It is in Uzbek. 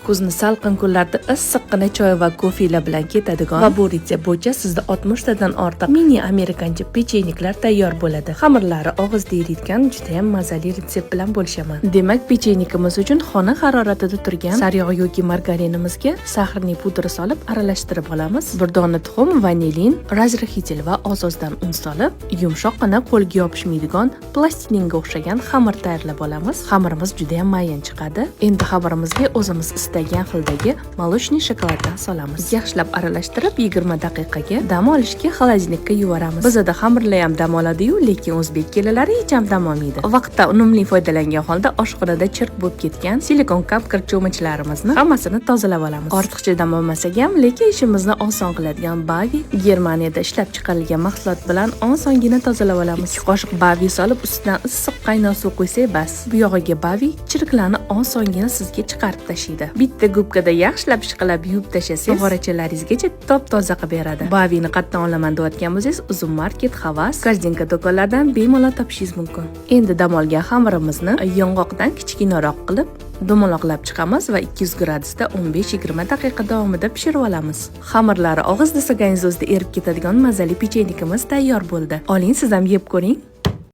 Kuzni salqin kunlarda issiqqina choy va kofe bilan ketadigan va bu retsept bo'yicha sizda 60 tadan ortiq mini amerikancha pechenniklar tayyor bo'ladi. Xamirlari og'izda eriyotgan juda ham mazali retsept bilan bo'lishaman. Demak, pechennikimiz uchun xona haroratida turgan sariyog' yoki margarinimizga sahrli pudra solib aralashtirib olamiz. Bir dona tuxum, vanilin, razrixitel va ozozdan un solib, yumshoqqina qo'lga yopishmaydigan plastinga o'xshagan xamir tayyorlab olamiz. Xamirimiz juda ham mayin chiqadi. Endi xamirimizga o'zimiz istagan xildagi molochniy shokoladdan solamiz. Yaxshilab aralashtirib 20 daqiqaga dam olishga xolodilnikka yuboramiz. Bizda xamirlar ham dam oladi-yu, lekin o'zbek kelalari hech ham dam olmaydi. Vaqtda unumli foydalangan holda oshxonada chirq bo'lib ketgan silikon kapkir cho'michlarimizni hammasini tozalab olamiz. Ortiqcha dam olmasak ham, lekin ishimizni oson qiladigan Bavi Germaniyada ishlab chiqarilgan mahsulot bilan osongina tozalab olamiz. 2 qoshiq Bavi solib, ustidan issiq qaynoq suv qo'ysak bas. Bu yog'iga Bavi chirklarni osongina sizga chiqarib tashlaydi. Bitta gubkada yaxshilab ishqalab yuvib tashlasangiz, g'orachallaringizgacha top-toza qilib beradi. Bavini qayerdan olaman deyotgan bo'lsangiz, Uzum Market, Havas, Korzinka do'konlaridan bemalol topishingiz mumkin. Endi dam olgan xamirimizni yong'oqdan kichkinaroq qilib dumaloqlab chiqamiz va 200 gradusda 15-20 daqiqa davomida pishirib olamiz. Xamirlari og'izda solganingiz o'zida erib ketadigan mazali pechennikimiz tayyor bo'ldi. Oling, siz ham yeb ko'ring.